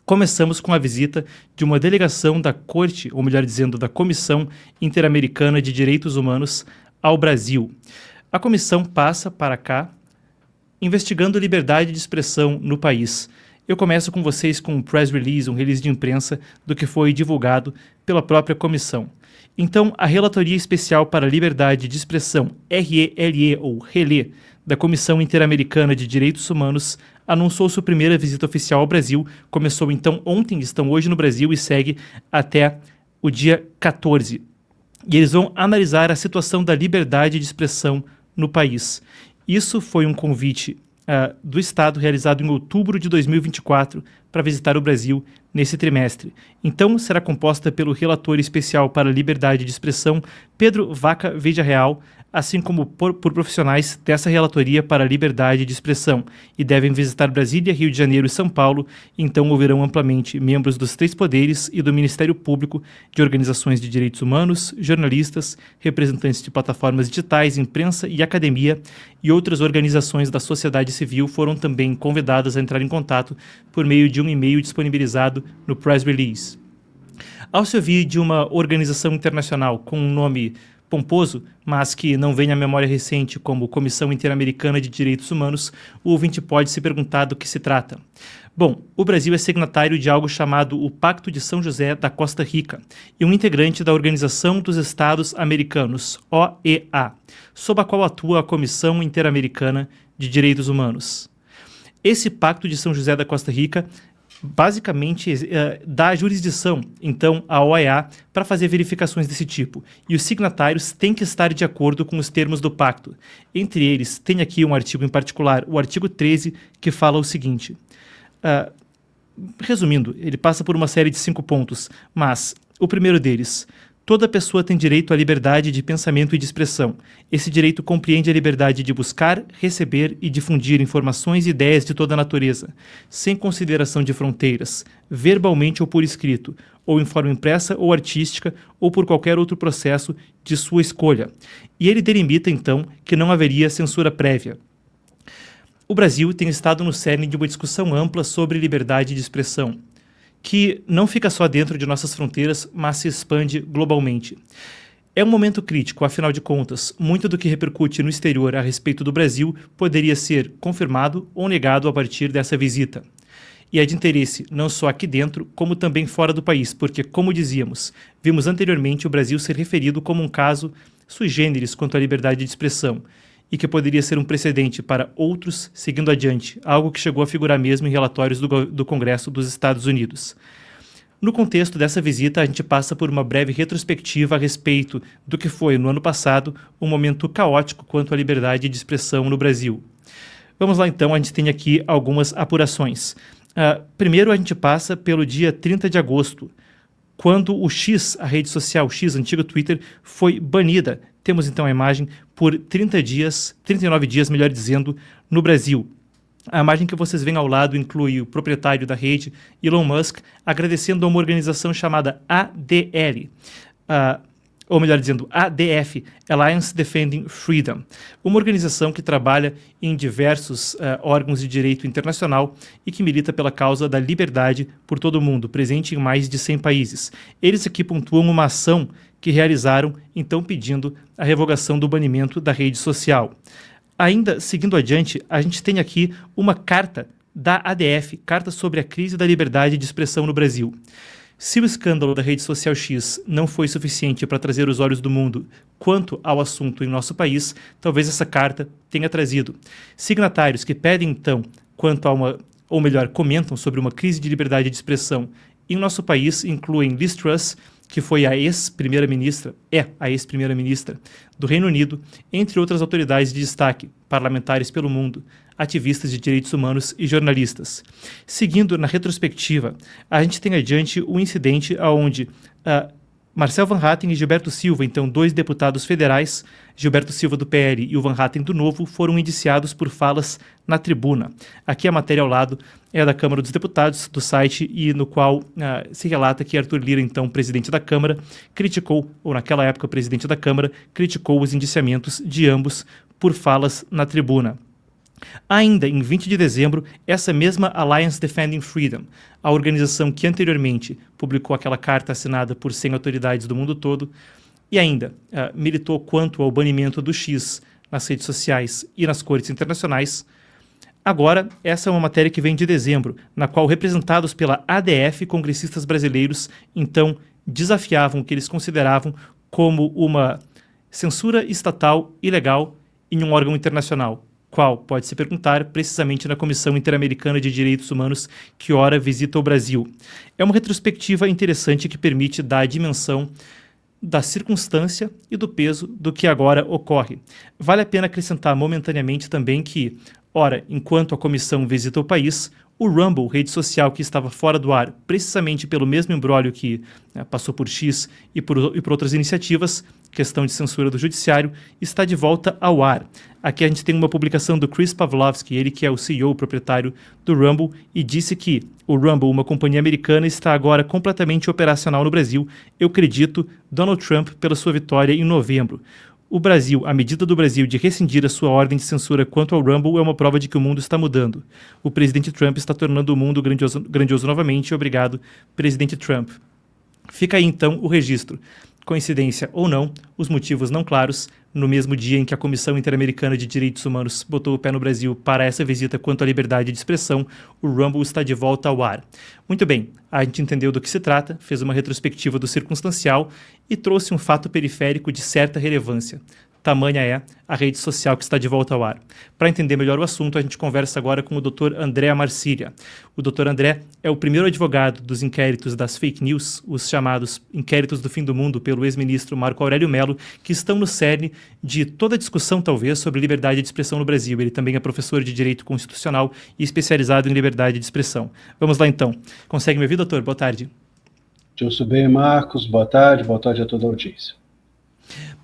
Começamos com a visita de uma delegação da Corte, ou melhor dizendo, da Comissão Interamericana de Direitos Humanos ao Brasil. A comissão passa para cá investigando a liberdade de expressão no país. Eu começo com vocês com um press release, um release de imprensa do que foi divulgado pela própria comissão. Então, a Relatoria Especial para a Liberdade de Expressão, RELE, ou RELE, da Comissão Interamericana de Direitos Humanos, anunciou sua primeira visita oficial ao Brasil. Começou então ontem, estão hoje no Brasil e segue até o dia 14. E eles vão analisar a situação da liberdade de expressão no país. Isso foi um convite do Estado realizado em outubro de 2024 para visitar o Brasil nesse trimestre. Então, será composta pelo relator especial para a liberdade de expressão, Pedro Vaca Veja Real, assim como por profissionais dessa relatoria para a liberdade de expressão, e devem visitar Brasília, Rio de Janeiro e São Paulo. Então ouvirão amplamente membros dos 3 poderes e do Ministério Público, de organizações de direitos humanos, jornalistas, representantes de plataformas digitais, imprensa e academia, e outras organizações da sociedade civil foram também convidadas a entrar em contato por meio de um e-mail disponibilizado no press release. Ao se ouvir de uma organização internacional com um nome pomposo, mas que não vem à memória recente como Comissão Interamericana de Direitos Humanos, o ouvinte pode se perguntar do que se trata. Bom, o Brasil é signatário de algo chamado o Pacto de São José da Costa Rica e um integrante da Organização dos Estados Americanos, OEA, sob a qual atua a Comissão Interamericana de Direitos Humanos. Esse Pacto de São José da Costa Rica basicamente dá jurisdição, então, à OEA para fazer verificações desse tipo. E os signatários têm que estar de acordo com os termos do pacto. Entre eles, tem aqui um artigo em particular, o artigo 13, que fala o seguinte. Resumindo, ele passa por uma série de 5 pontos, mas o primeiro deles: toda pessoa tem direito à liberdade de pensamento e de expressão. Esse direito compreende a liberdade de buscar, receber e difundir informações e ideias de toda a natureza, sem consideração de fronteiras, verbalmente ou por escrito, ou em forma impressa ou artística, ou por qualquer outro processo de sua escolha. E ele delimita, então, que não haveria censura prévia. O Brasil tem estado no cerne de uma discussão ampla sobre liberdade de expressão, que não fica só dentro de nossas fronteiras, mas se expande globalmente. É um momento crítico, afinal de contas, muito do que repercute no exterior a respeito do Brasil poderia ser confirmado ou negado a partir dessa visita. E é de interesse não só aqui dentro, como também fora do país, porque, como dizíamos, vimos anteriormente o Brasil ser referido como um caso sui generis quanto à liberdade de expressão, e que poderia ser um precedente para outros seguindo adiante, algo que chegou a figurar mesmo em relatórios do Congresso dos Estados Unidos. No contexto dessa visita, a gente passa por uma breve retrospectiva a respeito do que foi, no ano passado, um momento caótico quanto à liberdade de expressão no Brasil. Vamos lá então, a gente tem aqui algumas apurações. Primeiro, a gente passa pelo dia 30 de agosto, quando o X, a rede social X, antigo Twitter, foi banida. Temos então a imagem por 39 dias, melhor dizendo, no Brasil. A imagem que vocês veem ao lado inclui o proprietário da rede, Elon Musk, agradecendo a uma organização chamada ADL, ou melhor dizendo, ADF, Alliance Defending Freedom, uma organização que trabalha em diversos órgãos de direito internacional e que milita pela causa da liberdade por todo o mundo, presente em mais de 100 países. Eles aqui pontuam uma ação que realizaram, então pedindo a revogação do banimento da rede social. Ainda seguindo adiante, a gente tem aqui uma carta da ADF, carta sobre a crise da liberdade de expressão no Brasil. Se o escândalo da rede social X não foi suficiente para trazer os olhos do mundo quanto ao assunto em nosso país, talvez essa carta tenha trazido. Signatários que pedem então quanto a uma, ou melhor, comentam sobre uma crise de liberdade de expressão em nosso país incluem Liz Truss, que foi a ex-primeira-ministra do Reino Unido, entre outras autoridades de destaque, parlamentares pelo mundo, ativistas de direitos humanos e jornalistas. Seguindo na retrospectiva, a gente tem adiante um incidente onde Marcel Van Hatten e Gilberto Silva, então 2 deputados federais, Gilberto Silva do PL e o Van Hatten do Novo, foram indiciados por falas na tribuna. Aqui a matéria ao lado é da Câmara dos Deputados, do site, e no qual se relata que Arthur Lira, então presidente da Câmara, criticou, ou naquela época presidente da Câmara, criticou os indiciamentos de ambos por falas na tribuna. Ainda em 20 de dezembro, essa mesma Alliance Defending Freedom, a organização que anteriormente publicou aquela carta assinada por 100 autoridades do mundo todo, e ainda militou quanto ao banimento do X nas redes sociais e nas cortes internacionais. Agora, essa é uma matéria que vem de dezembro, na qual representados pela ADF, congressistas brasileiros, então, desafiavam o que eles consideravam como uma censura estatal ilegal em um órgão internacional, qual pode se perguntar precisamente na Comissão Interamericana de Direitos Humanos, que ora visita o Brasil. É uma retrospectiva interessante que permite dar a dimensão da circunstância e do peso do que agora ocorre. Vale a pena acrescentar momentaneamente também que, ora, enquanto a comissão visita o país, o Rumble, rede social que estava fora do ar, precisamente pelo mesmo imbróglio que passou por X e por outras iniciativas, questão de censura do judiciário, está de volta ao ar. Aqui a gente tem uma publicação do Chris Pavlovski, ele que é o CEO, proprietário do Rumble, e disse que o Rumble, uma companhia americana, está agora completamente operacional no Brasil. Eu acredito Donald Trump pela sua vitória em novembro. O Brasil, a medida do Brasil de rescindir a sua ordem de censura quanto ao Rumble é uma prova de que o mundo está mudando. O presidente Trump está tornando o mundo grandioso novamente. Obrigado, presidente Trump. Fica aí, então, o registro. Coincidência ou não, os motivos não claros, no mesmo dia em que a Comissão Interamericana de Direitos Humanos botou o pé no Brasil para essa visita quanto à liberdade de expressão, o Rumble está de volta ao ar. Muito bem, a gente entendeu do que se trata, fez uma retrospectiva do circunstancial e trouxe um fato periférico de certa relevância. Tamanha é a rede social que está de volta ao ar. Para entender melhor o assunto, a gente conversa agora com o Dr. André Marcília. O Dr. André é o primeiro advogado dos inquéritos das fake news, os chamados inquéritos do fim do mundo pelo ex-ministro Marco Aurélio Mello, que estão no cerne de toda a discussão, talvez, sobre liberdade de expressão no Brasil. Ele também é professor de Direito Constitucional e especializado em liberdade de expressão. Vamos lá, então. Consegue me ouvir, doutor? Boa tarde. Eu sou bem, Marcos. Boa tarde a toda a audiência.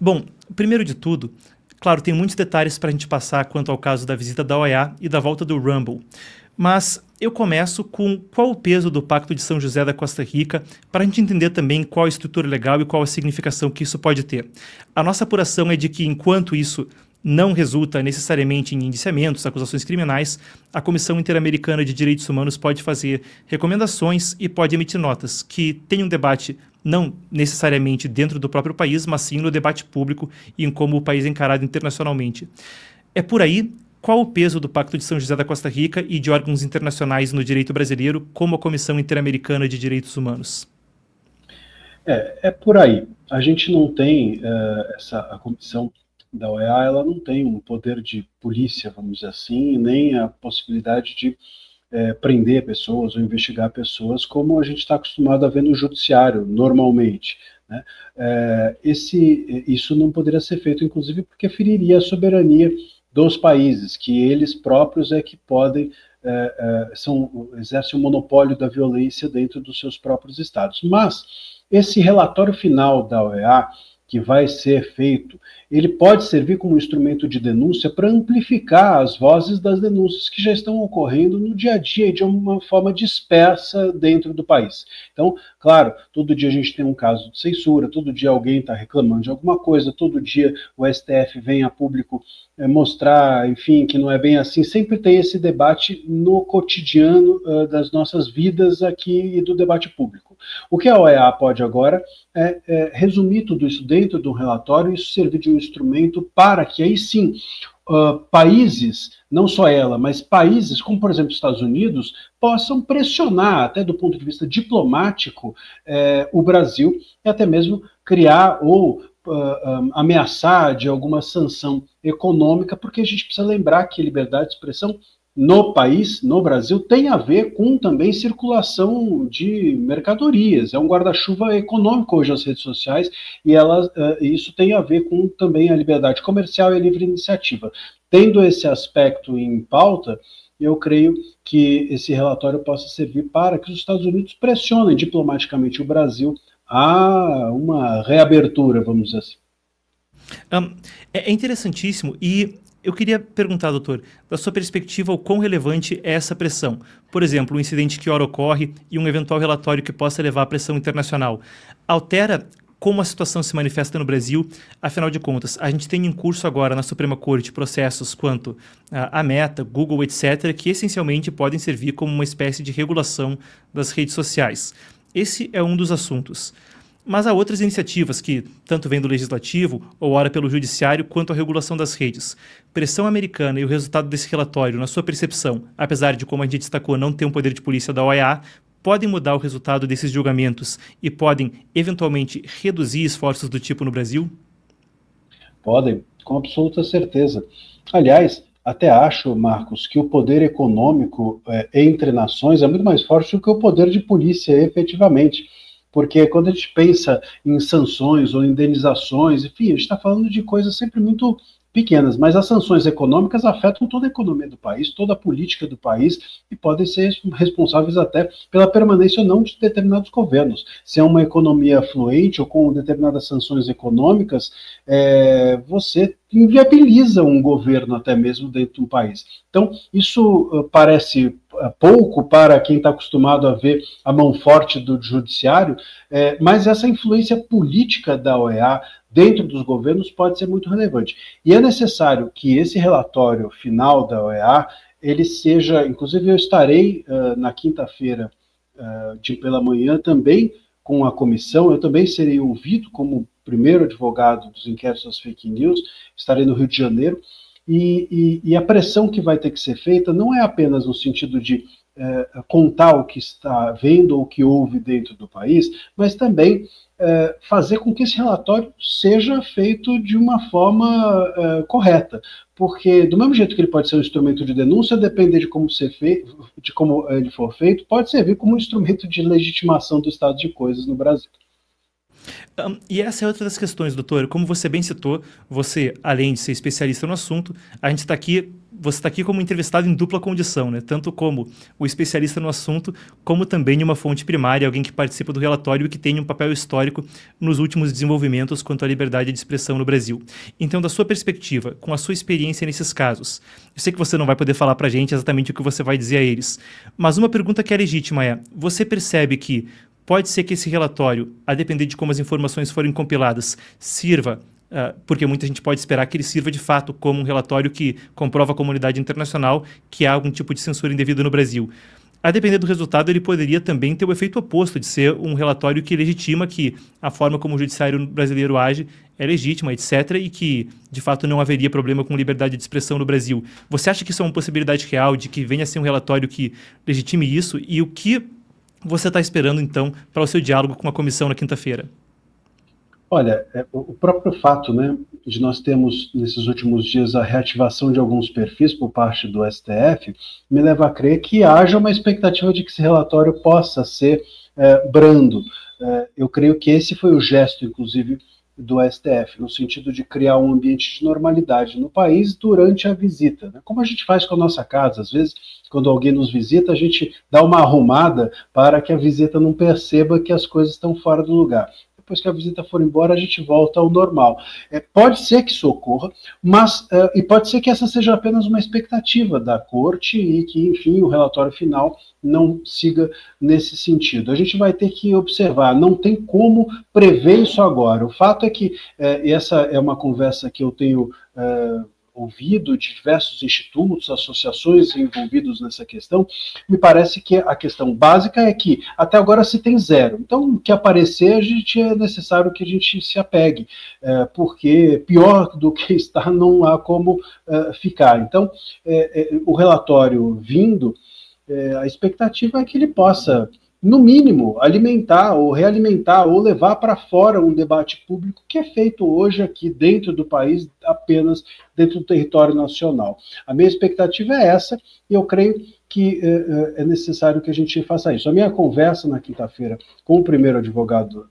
Bom, primeiro de tudo, claro, tem muitos detalhes para a gente passar quanto ao caso da visita da OEA e da volta do Rumble, mas eu começo com qual o peso do Pacto de São José da Costa Rica para a gente entender também qual a estrutura legal e qual a significação que isso pode ter. A nossa apuração é de que, enquanto isso não resulta necessariamente em indiciamentos, acusações criminais, a Comissão Interamericana de Direitos Humanos pode fazer recomendações e pode emitir notas que tenham um debate não necessariamente dentro do próprio país, mas sim no debate público e em como o país é encarado internacionalmente. É por aí qual o peso do Pacto de São José da Costa Rica e de órgãos internacionais no direito brasileiro, como a Comissão Interamericana de Direitos Humanos? É por aí. A gente não tem a comissão da OEA, ela não tem um poder de polícia, vamos dizer assim, nem a possibilidade de prender pessoas ou investigar pessoas, como a gente está acostumado a ver no judiciário, normalmente, né? Isso não poderia ser feito, inclusive, porque feriria a soberania dos países, que eles próprios é que podem, exercem o monopólio da violência dentro dos seus próprios estados. Mas esse relatório final da OEA, que vai ser feito, ele pode servir como instrumento de denúncia para amplificar as vozes das denúncias que já estão ocorrendo no dia a dia de uma forma dispersa dentro do país. Então, claro, todo dia a gente tem um caso de censura, todo dia alguém está reclamando de alguma coisa, todo dia o STF vem a público mostrar, enfim, que não é bem assim. Sempre tem esse debate no cotidiano das nossas vidas aqui e do debate público. O que a OEA pode agora é resumir tudo isso dentro de um relatório e isso servir de um instrumento para que aí sim países, não só ela, mas países como, por exemplo, os Estados Unidos, possam pressionar, até do ponto de vista diplomático, o Brasil e até mesmo criar ou ameaçar de alguma sanção econômica, porque a gente precisa lembrar que liberdade de expressão no país, no Brasil, tem a ver com também circulação de mercadorias. É um guarda-chuva econômico hoje as redes sociais e isso tem a ver com também a liberdade comercial e a livre iniciativa. Tendo esse aspecto em pauta, eu creio que esse relatório possa servir para que os Estados Unidos pressionem diplomaticamente o Brasil a uma reabertura, vamos dizer assim. É interessantíssimo e eu queria perguntar, doutor, da sua perspectiva, o quão relevante é essa pressão? Por exemplo, um incidente que ora ocorre e um eventual relatório que possa levar à pressão internacional. Altera como a situação se manifesta no Brasil. Afinal de contas, a gente tem em curso agora na Suprema Corte processos quanto a Meta, Google, etc., que essencialmente podem servir como uma espécie de regulação das redes sociais. Esse é um dos assuntos. Mas há outras iniciativas que tanto vêm do Legislativo ou ora pelo Judiciário quanto à regulação das redes. Pressão americana e o resultado desse relatório, na sua percepção, apesar de, como a gente destacou, não ter um poder de polícia da OEA, podem mudar o resultado desses julgamentos e podem, eventualmente, reduzir esforços do tipo no Brasil? Podem, com absoluta certeza. Aliás, até acho, Marcos, que o poder econômico entre nações é muito mais forte do que o poder de polícia, efetivamente. Porque quando a gente pensa em sanções ou indenizações, enfim, a gente está falando de coisas sempre muito pequenas, mas as sanções econômicas afetam toda a economia do país, toda a política do país, e podem ser responsáveis até pela permanência ou não de determinados governos. Se é uma economia fluente ou com determinadas sanções econômicas, você inviabiliza um governo até mesmo dentro de um país. Então, isso parece pouco para quem está acostumado a ver a mão forte do judiciário, mas essa influência política da OEA dentro dos governos pode ser muito relevante. E é necessário que esse relatório final da OEA, ele seja, inclusive eu estarei na quinta-feira pela manhã também com a comissão, eu também serei ouvido como primeiro advogado dos inquéritos das fake news, estarei no Rio de Janeiro, e a pressão que vai ter que ser feita não é apenas no sentido de contar o que está vendo ou o que houve dentro do país, mas também fazer com que esse relatório seja feito de uma forma correta, porque do mesmo jeito que ele pode ser um instrumento de denúncia, depender de como ele for feito, pode servir como um instrumento de legitimação do estado de coisas no Brasil. E essa é outra das questões, doutor. Como você bem citou, você, além de ser especialista no assunto, você está aqui como entrevistado em dupla condição, né? Tanto como o especialista no assunto, como também uma fonte primária, alguém que participa do relatório e que tem um papel histórico nos últimos desenvolvimentos quanto à liberdade de expressão no Brasil. Então, da sua perspectiva, com a sua experiência nesses casos, eu sei que você não vai poder falar para a gente exatamente o que você vai dizer a eles, mas uma pergunta que é legítima é, você percebe que pode ser que esse relatório, a depender de como as informações forem compiladas, sirva, porque muita gente pode esperar que ele sirva de fato como um relatório que comprova à comunidade internacional que há algum tipo de censura indevida no Brasil. A depender do resultado, ele poderia também ter o efeito oposto, de ser um relatório que legitima que a forma como o judiciário brasileiro age é legítima, etc., e que, de fato, não haveria problema com liberdade de expressão no Brasil. Você acha que isso é uma possibilidade real, de que venha a ser um relatório que legitime isso? E o que você está esperando, então, para o seu diálogo com a comissão na quinta-feira? Olha, o próprio fato, né, de nós termos, nesses últimos dias, a reativação de alguns perfis por parte do STF, me leva a crer que haja uma expectativa de que esse relatório possa ser brando. Eu creio que esse foi o gesto, inclusive, do STF, no sentido de criar um ambiente de normalidade no país durante a visita, né? Como a gente faz com a nossa casa, às vezes, quando alguém nos visita, a gente dá uma arrumada para que a visita não perceba que as coisas estão fora do lugar. Depois que a visita for embora, a gente volta ao normal. Pode ser que isso ocorra, mas e pode ser que essa seja apenas uma expectativa da corte e que, enfim, o relatório final não siga nesse sentido. A gente vai ter que observar, não tem como prever isso agora. O fato é que, e essa é uma conversa que eu tenho ouvido de diversos institutos, associações envolvidos nessa questão, me parece que a questão básica é que até agora se tem zero. Então, o que aparecer, é necessário que a gente se apegue, porque pior do que está não há como ficar. Então, o relatório vindo, a expectativa é que ele possa, no mínimo, alimentar ou realimentar ou levar para fora um debate público que é feito hoje aqui dentro do país, apenas dentro do território nacional. A minha expectativa é essa, e eu creio que é necessário que a gente faça isso. A minha conversa na quinta-feira com o primeiro advogado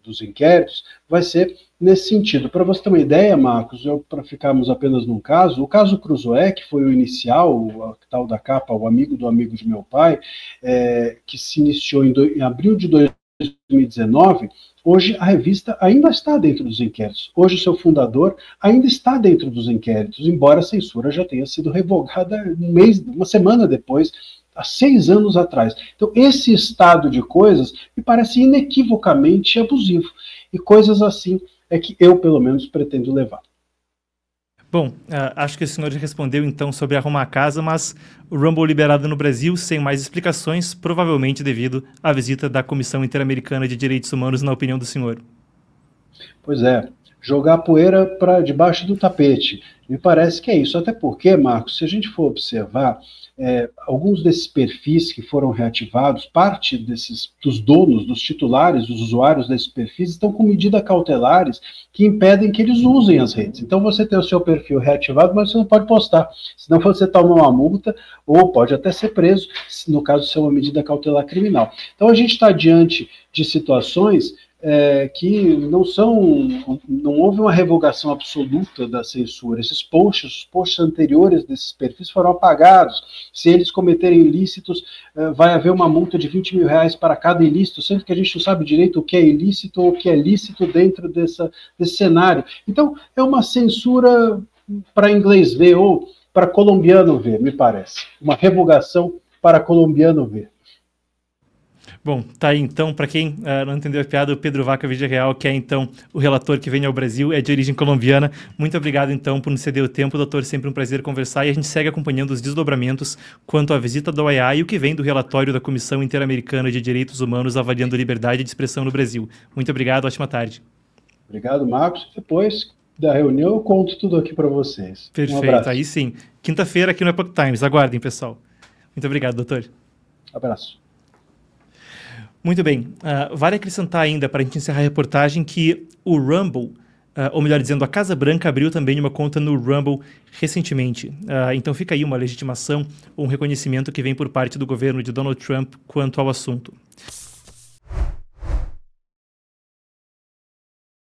dos inquéritos vai ser nesse sentido. Para você ter uma ideia, Marcos, para ficarmos apenas num caso, o caso Cruzoé, que foi o inicial, o tal da capa, o amigo do amigo de meu pai, que se iniciou em abril de 2019, hoje a revista ainda está dentro dos inquéritos. Hoje o seu fundador ainda está dentro dos inquéritos, embora a censura já tenha sido revogada uma semana depois há 6 anos atrás. Então, esse estado de coisas me parece inequivocamente abusivo. E coisas assim é que eu, pelo menos, pretendo levar. Bom, acho que o senhor já respondeu então sobre arrumar a casa, mas o Rumble liberado no Brasil sem mais explicações, provavelmente devido à visita da Comissão Interamericana de Direitos Humanos, na opinião do senhor. Pois é, jogar poeira para debaixo do tapete. Me parece que é isso. Até porque, Marcos, se a gente for observar, alguns desses perfis que foram reativados, parte dos donos, dos titulares, dos usuários desses perfis, estão com medidas cautelares que impedem que eles usem as redes. Então você tem o seu perfil reativado, mas você não pode postar. Senão você toma uma multa ou pode até ser preso, no caso de ser uma medida cautelar criminal. Então a gente está diante de situações que não houve uma revogação absoluta da censura. Esses posts, os posts anteriores desses perfis foram apagados. Se eles cometerem ilícitos, vai haver uma multa de R$20 mil para cada ilícito, sendo que a gente não sabe direito o que é ilícito ou o que é lícito dentro desse cenário. Então, é uma censura para inglês ver ou para colombiano ver, me parece. Uma revogação para colombiano ver. Bom, tá aí então, para quem não entendeu a piada, o Pedro Vaca Villarreal, que é então o relator que vem ao Brasil, é de origem colombiana. Muito obrigado então por nos ceder o tempo, doutor, sempre um prazer conversar e a gente segue acompanhando os desdobramentos quanto à visita da OEA e o que vem do relatório da Comissão Interamericana de Direitos Humanos avaliando liberdade de expressão no Brasil. Muito obrigado, ótima tarde. Obrigado, Marcos. Depois da reunião eu conto tudo aqui para vocês. Perfeito, aí sim. Quinta-feira aqui no Epoch Times, aguardem, pessoal. Muito obrigado, doutor. Abraço. Muito bem. Vale acrescentar ainda, para a gente encerrar a reportagem, que o Rumble, ou melhor dizendo, a Casa Branca abriu também uma conta no Rumble recentemente. Então fica aí uma legitimação ou um reconhecimento que vem por parte do governo de Donald Trump quanto ao assunto.